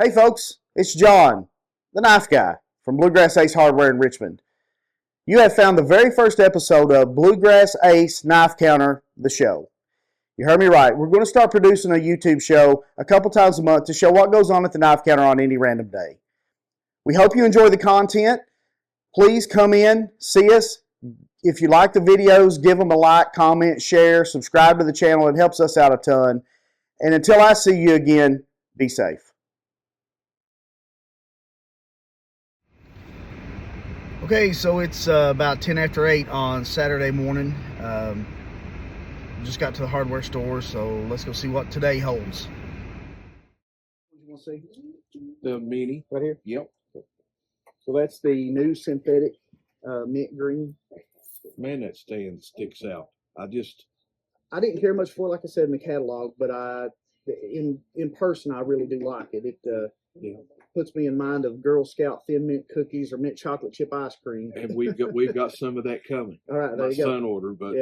Hey folks, it's John, the knife guy from Bluegrass Ace Hardware in Richmond. You have found the very first episode of Bluegrass Ace Knife Counter, the show. You heard me right. We're going to start producing a YouTube show a couple times a month to show what goes on at the knife counter on any random day. We hope you enjoy the content. Please come in, see us. If you like the videos, give them a like, comment, share, subscribe to the channel. It helps us out a ton. And until I see you again, be safe. Okay, so it's about 10 after 8 on Saturday morning. Just got to the hardware store, so let's go see what today holds. What do you want to see? The mini. Right here? Yep. So that's the new synthetic mint green. Man, that stand sticks out. I didn't care much for it, like I said, in the catalog, but in person, I really do like it. It puts me in mind of Girl Scout thin mint cookies or mint chocolate chip ice cream. And we've got some of that coming. All right, there My you go. son ordered, but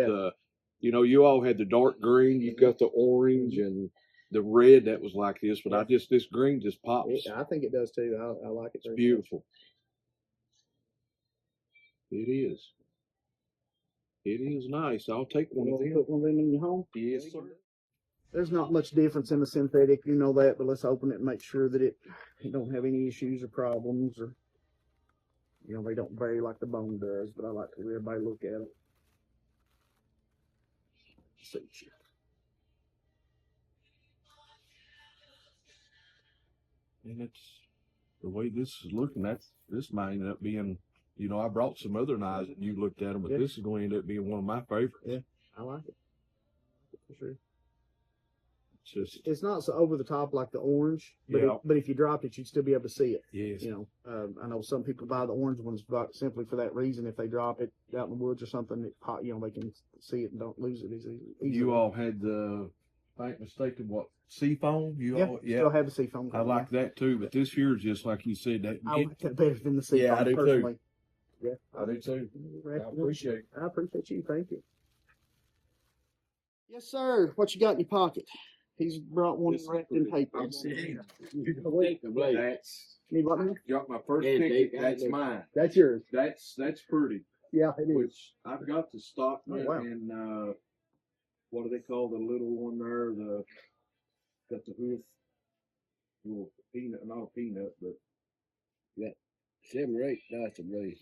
you all had the dark green. You've got the orange and the red that was like this, but this green just pops. I think it does too. I like it. It's beautiful. It is. It is nice. I'll take one of them. Put one of them in your home? Yes, sir. There's not much difference in the synthetic, you know that, but let's open it and make sure that it don't have any issues or problems, or they don't vary like the bone does. But I like to let everybody look at it. See. And it's the way this is looking. This might end up being. I brought some other knives and you looked at them, but this is going to end up being one of my favorites. Yeah, I like it. For sure. It's not so over the top like the orange, but if you dropped it, you'd still be able to see it. Yes. I know some people buy the orange ones simply for that reason. If they drop it out in the woods or something, they can see it and don't lose it easily. You all had the, if I ain't mistaken, what, seafoam? Still have the seafoam. I like that too, but this here is just like you said. I like that better than the seafoam. Yeah, I do personally. too. Yeah, I do too. I appreciate it. I appreciate you. Thank you. Yes, sir. What you got in your pocket? He's brought one wrapped in paper. Need what now? Got my first ticket. That's mine. That's yours. That's pretty. Yeah, it is. Which I've got the Stockman and what do they call the little one there? Got the hoof, little peanut, not a peanut, but 7 or 8 dice of blades.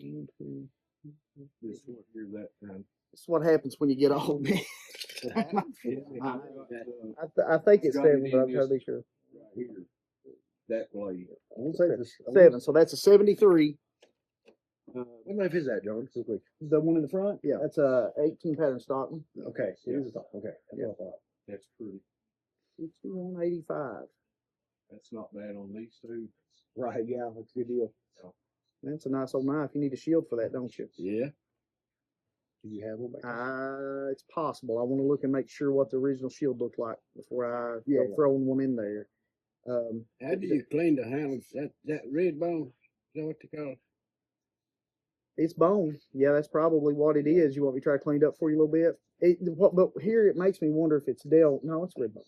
this one here, that kind. That's what happens when you get old. I think it's 7, but I'm totally sure. Right here, that blade. I won't say it's 7, so that's a 73. What knife is that, John? The one in the front? Yeah. That's a 18 pattern Stockman. Okay. Yeah. Okay. Yeah. That's pretty. 6185. That's not bad on these two. Right, yeah, that's a good deal. That's a nice old knife. You need a shield for that, don't you? Yeah. Do you have one back there? It's possible. I want to look and make sure what the original shield looked like before I go throwing one in there. How did you clean the handles? That red bone? Is that what they call it? It's bone. Yeah, that's probably what it is. You want me to try to clean it up for you a little bit? But here it makes me wonder if it's Dell. No, it's red bone.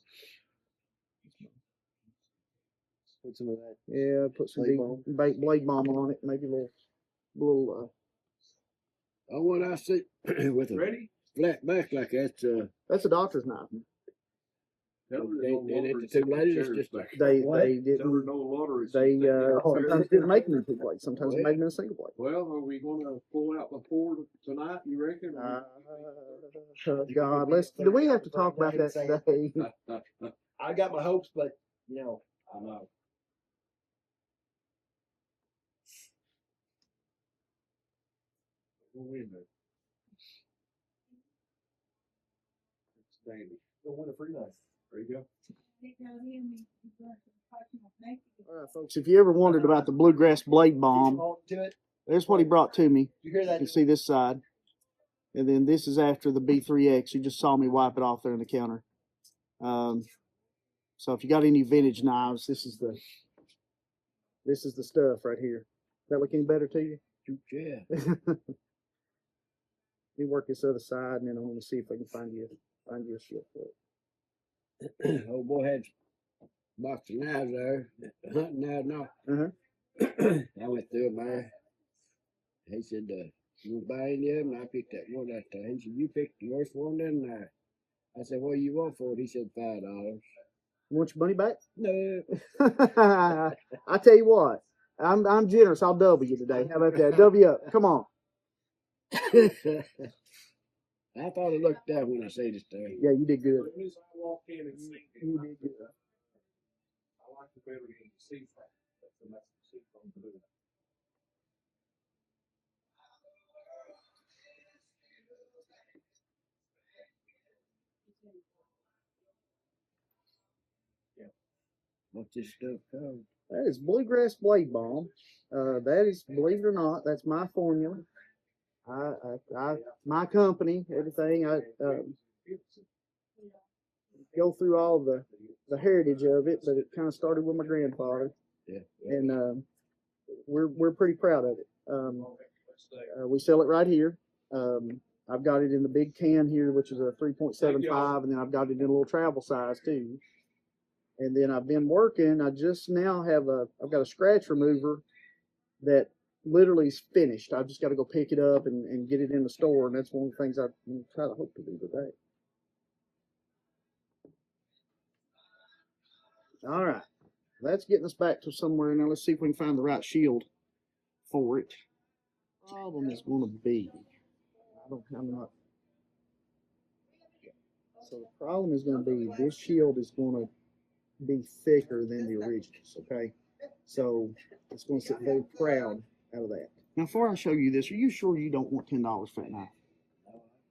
Put some of that. Yeah, put some blade balm on it. Maybe a little. Oh, what I see with a flat back like that. That's a doctor's knife. They the two ladies just They didn't. Sometimes didn't make them in 2 blades. Sometimes they made them in a single blade. Well, are we going to pull out the port tonight? You reckon? God, do we have to talk about that today? I got my hopes, but I know. Wait a minute. It's dandy. don't win a free knife. There you go. All right, folks, if you ever wondered about the Bluegrass Blade Bomb, there's what he brought to me. You hear that? You can see this side. And then this is after the B3X. You just saw me wipe it off there on the counter. So if you got any vintage knives, this is the stuff right here. Does that look any better to you? Yeah. Let me work this other side, and then I want to see if I can find you a shield for it. Old boy had box of knives there, hunting knives now. Uh-huh. I went through them there. He said, you buy any of them? And I picked that one that he said, you picked the worst one, didn't I said, what do you want for it? He said, $5. Want your money back? No. I tell you what, I'm generous. I'll double you today. How about that? Double you up. Come on. I thought it looked that when I said this thing. Yeah, you did good. As soon as I walked in and seen it, You did good. I like it better than the seafoam. That's the seafoam blue. What's this stuff called? That is Bluegrass Blade Balm. That is, believe it or not, that's my formula. My company, everything. I go through all the heritage of it, but it kind of started with my grandfather, Yeah. and we're pretty proud of it. We sell it right here. I've got it in the big can here, which is a 3.75, and then I've got it in a little travel size too. And then I've been working. I just now I've got a scratch remover that literally is finished. I've just got to go pick it up and get it in the store, and that's one of the things I try to hope to do today. All right, that's getting us back to somewhere. Now let's see if we can find the right shield for it. Problem is going to be, I'm not. So the problem is going to be this shield is going to be thicker than the originals. Okay, so it's going to sit very proud out of that. Now, before I show you this, are you sure you don't want $10 for that knife?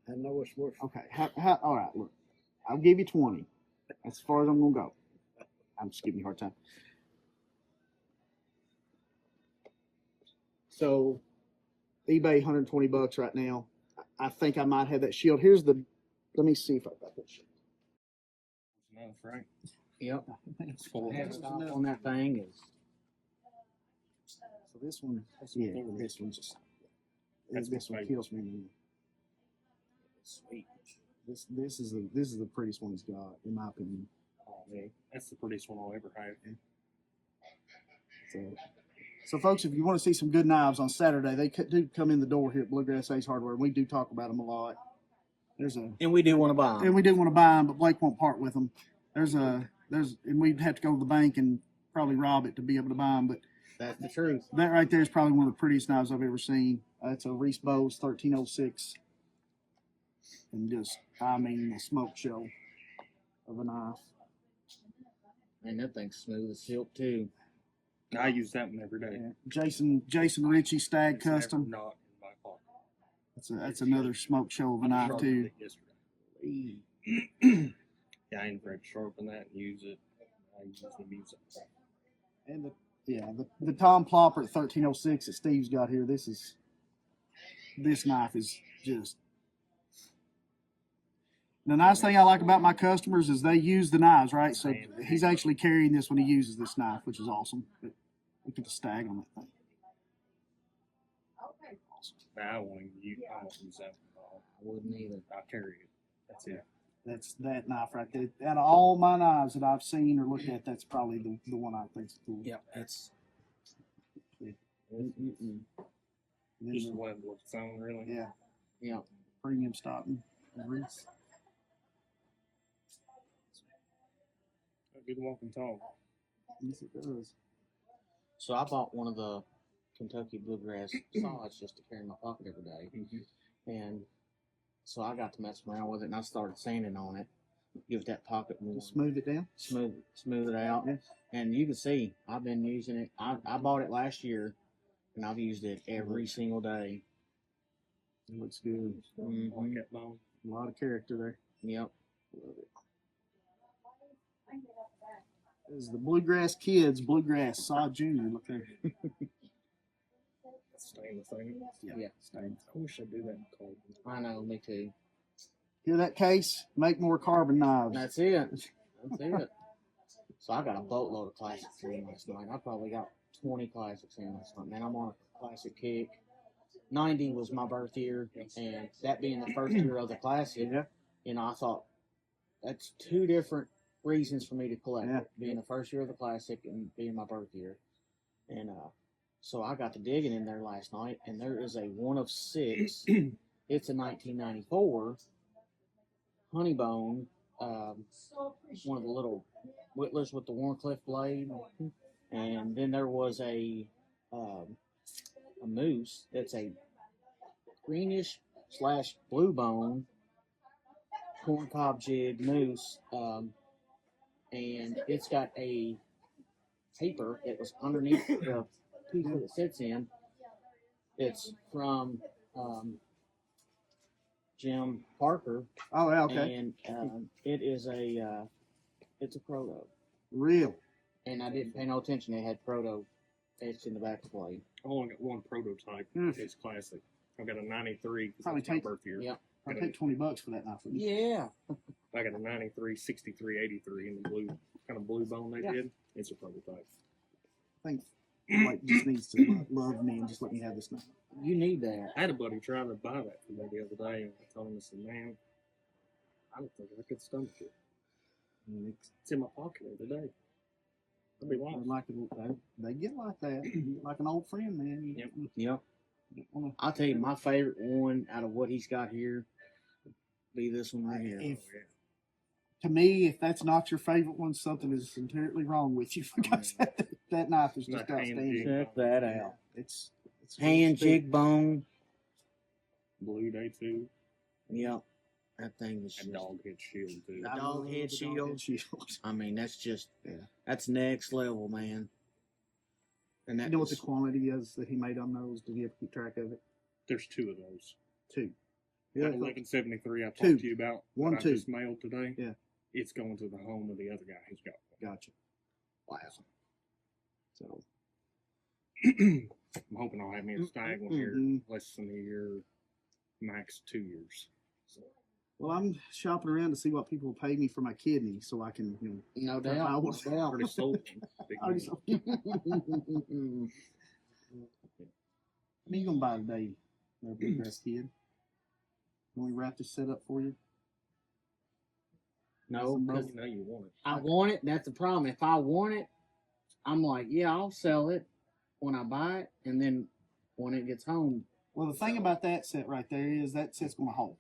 I know it's worth. Okay, all right, look, I'll give you 20. That's as far as I'm going to go. I'm just giving you a hard time. So, eBay, $120 right now. I think I might have that shield. Here's the, let me see if I've got that shield. Enough, right? Yep. It's full of Headstop on that thing is. So this one, yeah, this one just, this one kills me. Sweet. This is the prettiest one he's got, in my opinion. Oh, man. That's the prettiest one I'll ever have. So folks, if you want to see some good knives on Saturday, they do come in the door here at Bluegrass Ace Hardware. We do talk about them a lot. And we do want to buy them. And we do want to buy them, but Blake won't part with them. And we'd have to go to the bank and probably rob it to be able to buy them. But That's the truth. that right there is probably one of the prettiest knives I've ever seen. It's a Reese Bowes 1306, and just, I mean, a smoke show of a knife. And that thing's smooth as silk too. I use that one every day. Yeah. Jason Ritchie Stag It's never Custom. not in my pocket. That's another smoke show of a knife Sharpened too. it yesterday. Yeah, I ain't afraid to sharpen that and use it. I usually use it. And the Tom Plopper at 1306 that Steve's got here. This knife is just. The nice thing I like about my customers is they use the knives, right? So he's actually carrying this when he uses this knife, which is awesome. But look at the stag on that thing. Awesome. I won't use that at all. I wouldn't either. I'll carry it. That's it. That's that knife right there. Out of all my knives that I've seen or looked at, that's probably the one I think's cool. Yep, it's. Just the way it looks on, really. Yeah, Yep. premium Stockton. Reese. A good walking talk. Yes, it does. So I bought one of the Kentucky Bluegrass solids just to carry in my pocket every day. And so I got to mess around with it, and I started sanding on it. Give that pocket more. Smooth it down. Smooth it out. Yeah. And you can see I've been using it. I bought it last year, and I've used it every single day. It looks good. Like that bone. A lot of character there. Yep. Love it. This is the Bluegrass Kids Bluegrass Sod Junior. Look there. Stainless thing. Yeah. Stainless. I wish I'd do that in carbon. I know, me too. Hear that, Case? Make more carbon knives. That's it. That's it. So I got a boatload of classics in last night. I probably got 20 classics in last night. Man, I'm on a classic kick. 90 was my birth year, and that being the first year of the classic, Yeah. I thought that's two different reasons for me to collect Yeah. it, being the first year of the Classic and being my birth year. And so I got to digging in there last night, and there is a 1 of 6. It's a 1994 Honeybone, one of the little whittlers with the Warncliffe blade. And then there was a moose that's a greenish / blue bone corncob jig moose, and it's got a paper that was underneath the piece that it sits in. It's from Jim Parker. Oh, yeah, okay. And it is it's a proto. Real. And I didn't pay no attention. They had proto etched in the back of the blade. I only got one prototype. Mm. It's classic. I've got a 93. Probably That's my take- birth year. Yep. I paid $20 for that knife. Yeah. I got a 93, 63, 83 in the blue, kind of blue bone they Yeah. did. It's a prototype. I think Mike just needs to love me and just let me have this knife. You need that. I had a buddy trying to buy that for me the other day, and I told him, I said, man, I don't think I could stomach it. And It's in my pocket every day. I'd be it's lost. they get like that. Like an old friend, man. Yep. Yep. You don't wanna- I'll tell you, my favorite one out of what he's got here be this one right here. If- To me, if that's not your favorite one, something is inherently wrong with you because that knife is just Not hand outstanding. jig. Check that out. It's Hand jig bone. Blue day too. Yep. That thing is And just, dog head shield too. I love Dog head head shield. shield. I mean, that's just, Yeah. that's next level, man. And that You know what was- the quantity is that he made on those? Did you ever keep track of it? There's 2 of those. 2. That 1173 I talked Two. to you about, One, that I two. just mailed today. Yeah. It's going to the home of the other guy who's got Gotcha. wow. So one. I'm hoping I'll have me a stag one here Mhm. less than a year, max 2 years. So, well, I'm shopping around to see what people will pay me for my kidney, so I can, No I doubt. No was- doubt. already sold one. Big I money. just, what are you gonna buy today, Bluegrass kid? Can we wrap this set up for you? No, because You know you want it. I want it. That's the problem. If I want it, I'm like, yeah, I'll sell it when I buy it, and then when it gets home, Well, the thing about that set right there is that set's gonna hold.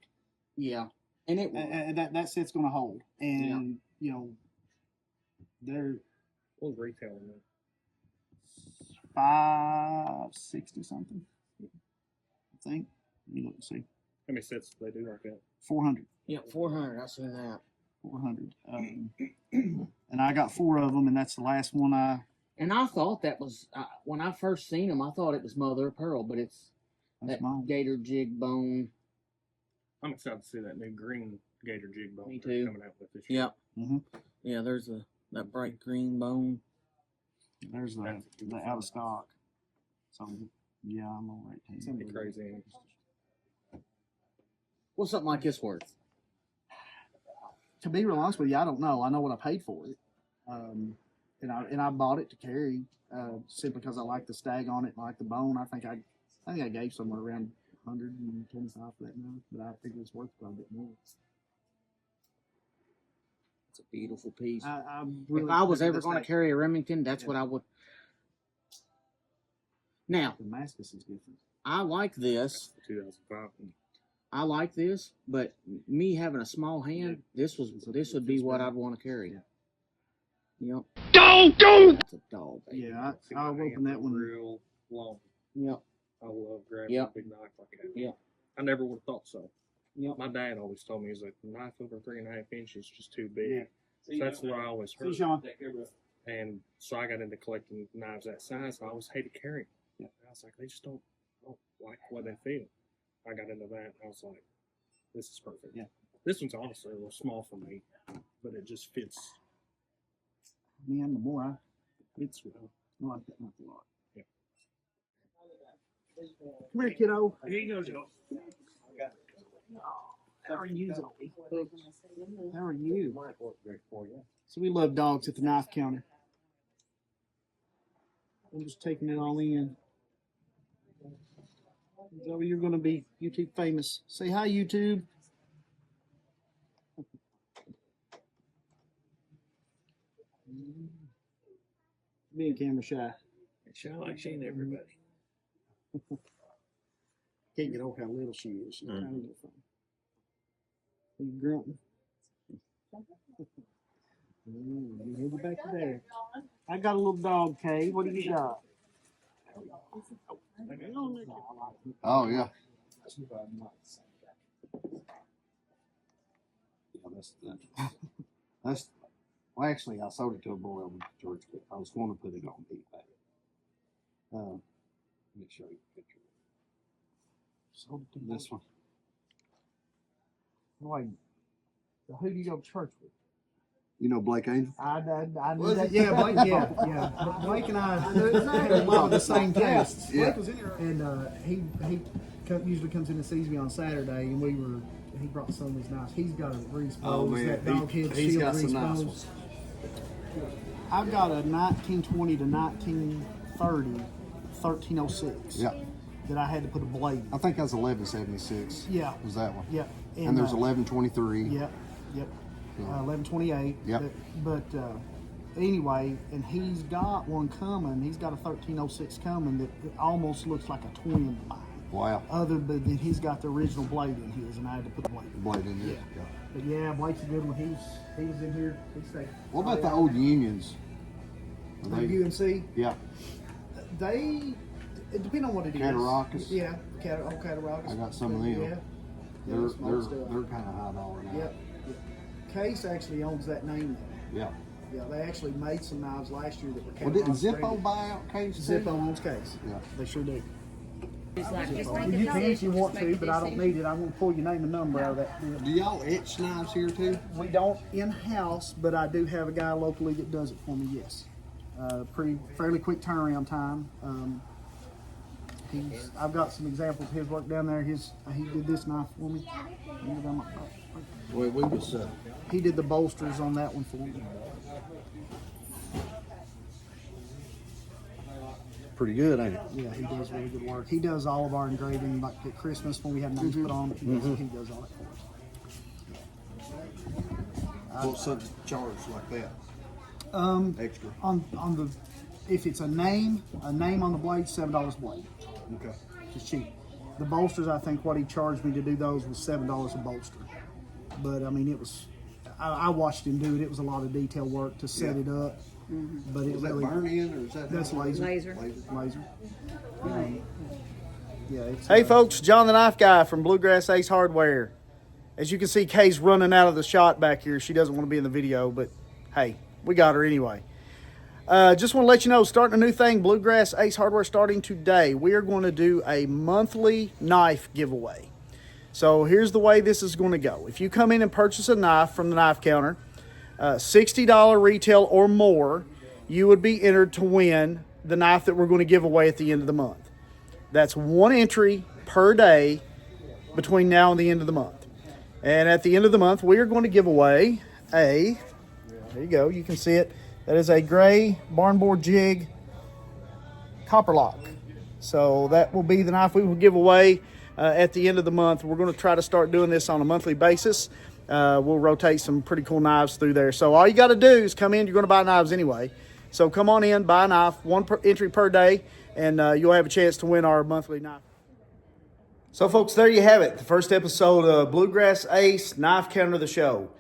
yeah, and it will. That set's gonna hold, and they're What was retailing that? $560 something. I think. Let me look and see. How many sets do they do like that? 400. Yeah, 400. I seen that. 400. And I got 4 of them, and that's the last one And I thought that was when I first seen them. I thought it was mother of pearl, but it's that's that mine. gator jig bone. I'm excited to see that new green gator jig bone Me they're too. coming out with this year. Yep. Mm-hmm. Yeah, there's that bright green bone. There's the out of stock. So yeah, I'm all right. It's gonna be crazy. What's something like this worth? To be real honest with you, I don't know. I know what I paid for it, and I bought it to carry simply because I like the stag on it and I like the bone. I think I gave somewhere around 125 for that now, but I think it's worth quite a bit more. It's a beautiful piece. I really if I was think ever this going to thing- carry a Remington, that's Yeah. what I would. Now, Damascus is different. I like this. That's the 2005. I like this, but me having a small hand, this would be what I'd want to carry. Yeah. Yep. Don't! That's a dog. Baby. Yeah, See, I'll my open hands that are one. real long. Yep. I love grabbing Yep. a big knife like that. Yep. I never would have thought so. Yep. My dad always told me, he's like, a knife over 3.5 inches is just too big. Yeah. So that's where I always See, heard. Sean. And so I got into collecting knives that size. I always hated carrying. Yeah. I was like, they just don't like the way they feel. I got into that, and I was like, this is perfect. Yeah. This one's honestly a little small for me, but it just fits. Man, the more I It's well. like that knife a lot. Yeah. Come here, kiddo. Here you go, Joe. How are you, Zoe? How are you? So we love dogs at the knife counter. I'm just taking it all in. Zoe, you're going to be YouTube famous. Say hi, YouTube. being camera shy. It sounds like she ain't everybody. Can't get over how little she is. She's trying to get fun. You grunting? You head you back to there. I got a little dog, Kay. What do you got? Oh yeah. That's well. Actually, I sold it to a boy on George. I was going to put it on eBay. Let me show you a picture. Sold it to this one. Wait, who do you go to church with? You know Blake Angel? I knew that. Yeah, Blake. Yeah. Blake and I had a lot of the same tastes. Yeah. Blake was in here, and he usually comes in and sees me on Saturday, and he brought some of his knives. He's got a Reese Oh Bowes, man, that dog head he's shield got some Reese nice Bowes. ones. I've got a 1920 to 1930 1306. Yeah. That I had to put a blade in. I think that's 1176. Yeah. Was that one? Yeah. And there's 1123. Yep. 1128. Yep. But anyway, and he's got one coming. He's got a 1306 coming that almost looks like a twin to mine. Wow. Other than he's got the original blade in his, and I had to put the blade in. Blade in there. Yeah. But yeah, Blake's a good one. He was in here. He stayed. What about the old Unions? Are The they- UNC? Yeah. It depends on what it is. Cataracas? Yeah, old Cataracas. I got some of them. Yeah. They're small stuff. kind of high dollar now. Yep. Case actually owns that name now. Yeah. Yeah, they actually made some knives last year that were Well, didn't Cataracas Zippo branded. buy out Case? Zippo owns Case. Yeah. They sure do. It's like, just Well, make you a can if you decision, want just make to, a but I don't decision. need it. I want to pull your name and number out of that deal. Do y'all etch knives here too? We don't in-house, but I do have a guy locally that does it for me, yes. Fairly quick turnaround time. I've got some examples of his work down there. He did this knife for me. Well, we was He did the bolsters on that one for me. pretty good, ain't it? Yeah, he does really good work. He does all of our engraving, like at Christmas when we have names put on it. He does all that for us. What's such a charge like that? Extra. On the, if it's a name on the blade, $7 a blade. Okay. It's cheap. The bolsters, I think what he charged me to do those was $7 a bolster. But I mean, it was. I watched him do it. It was a lot of detail work to set it up. But it Was that really burn in or is that? that's laser. Laser. Yeah. It's, Hey folks, John the Knife Guy from Bluegrass Ace Hardware. As you can see, Kay's running out of the shot back here. She doesn't want to be in the video, but hey, we got her anyway. Just want to let you know, starting a new thing, Bluegrass Ace Hardware starting today. We are going to do a monthly knife giveaway. So here's the way this is going to go. If you come in and purchase a knife from the knife counter, $60 retail or more, you would be entered to win the knife that we're going to give away at the end of the month. That's one entry per day between now and the end of the month. And at the end of the month, we are going to give away there you go, you can see it. That is a gray barnboard jig copper lock. So that will be the knife we will give away at the end of the month. We're going to try to start doing this on a monthly basis. We'll rotate some pretty cool knives through there. So all you got to do is come in. You're going to buy knives anyway. So come on in, buy a knife, entry per day, and you'll have a chance to win our monthly knife. So folks, there you have it. The first episode of Bluegrass Ace Knife Counter the Show.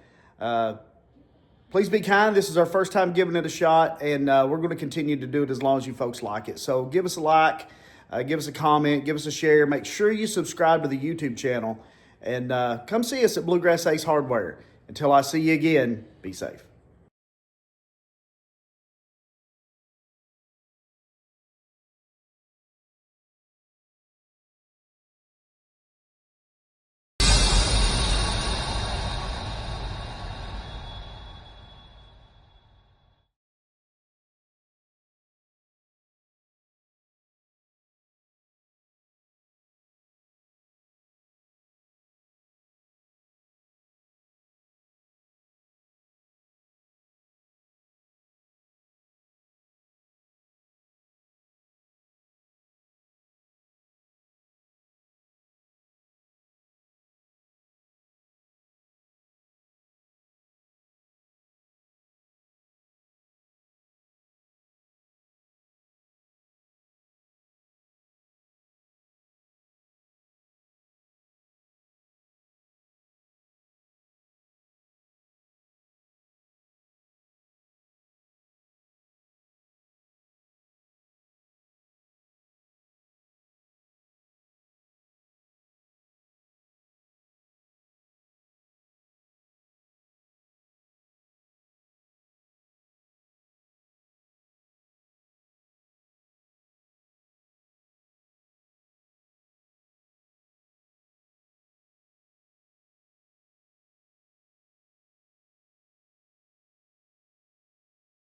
Please be kind. This is our first time giving it a shot, and we're going to continue to do it as long as you folks like it. So give us a like, give us a comment, give us a share. Make sure you subscribe to the YouTube channel, and come see us at Bluegrass Ace Hardware. Until I see you again, be safe.